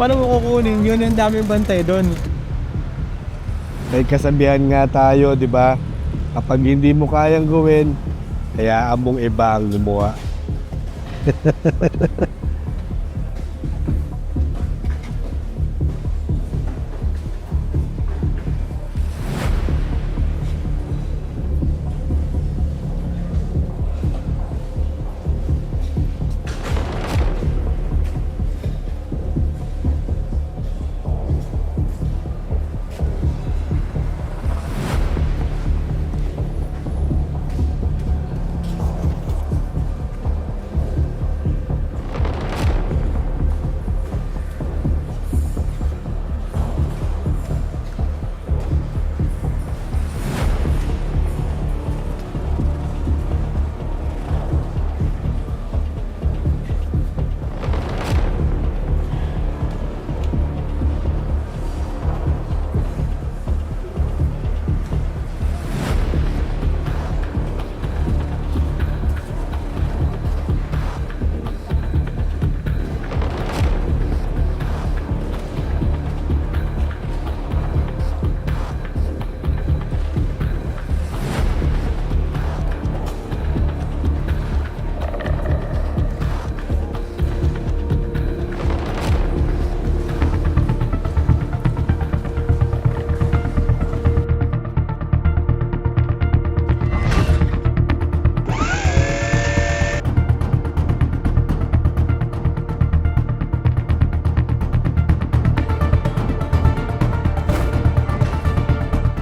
Paano mo kukunin yun? Ang daming bantay doon. May kasabihan nga tayo, di ba? Kapag hindi mo kayang gawin, hayaan mong iba ang gumawa.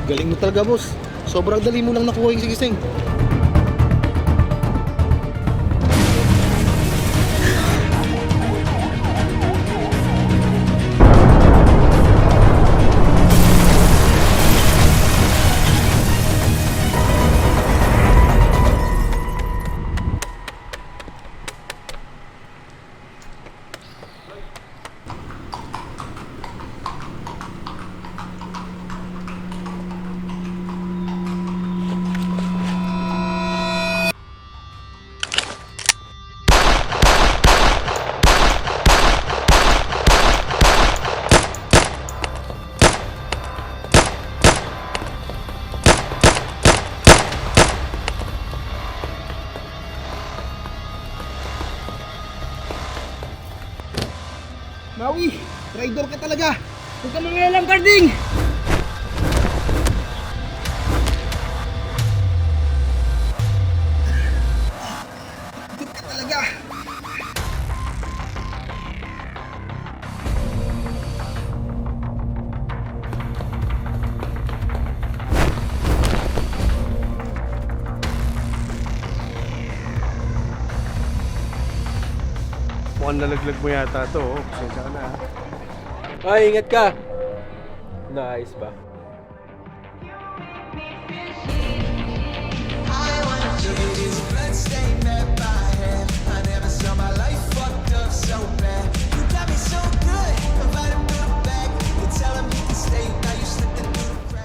Galing mo talaga, boss. Sobrang dali mo lang nakuha yung sigising. Maui, traitor ka talaga. Huwag ka mangialam, Carding. Huwag ka talaga. Mukhang nalaglag mo yata ito. Pasensya ka na. Ay, ingat ka. Naayos ba?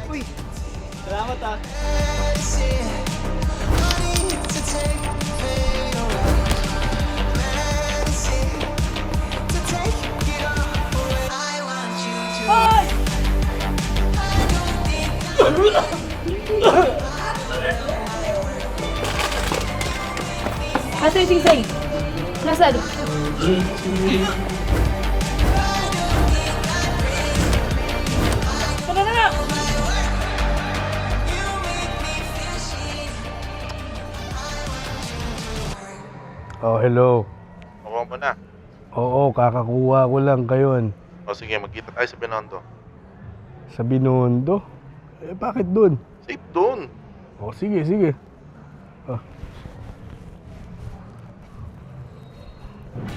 Uy, salamat ah. Asa yung singsay? Nasaan? Tara na nga! Oh, hello. Nakuha mo na. Oo, kakakuha ko lang kayon. O sige, magkita tayo sa Binondo. Sa Binondo? Eh, bakit dun? Safe doon. Oh, sige, sige.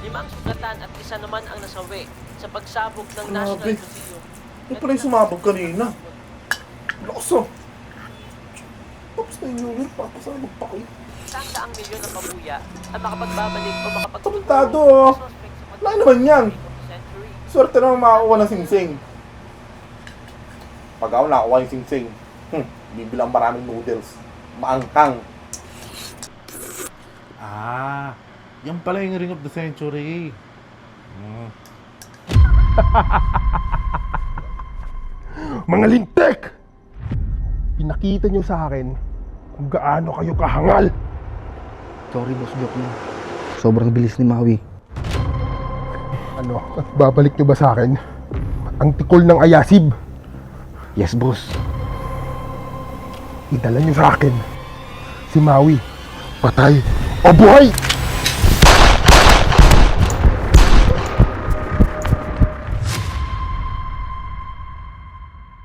Limang sugatan at isa naman ang nasawi sa pagsabog ng National Grabe. Museum. Ito pala yung sumabog kanina. Lakas ah. Tapos na yung unit, papasabog pa kayo. Ang milyon ng pabuya at makapagbabalik o makapagtulong Tarantado, sa oh. suspect sa Wala naman yan. century. Swerte naman makakuha ng singsing. Pag ako nakakuha yung singsing, bibilang maraming noodles. Maangkang. Ah, yan pala yung Ring of the Century. Mga lintek! Pinakita nyo sa akin kung gaano kayo kahangal. Sorry boss, joke lang. Sobrang bilis ni Maui. Ano, babalik nyo ba sa akin ang tikol ng Ayasib? Yes boss. Idala nyo sa akin si Maui, patay o buhay!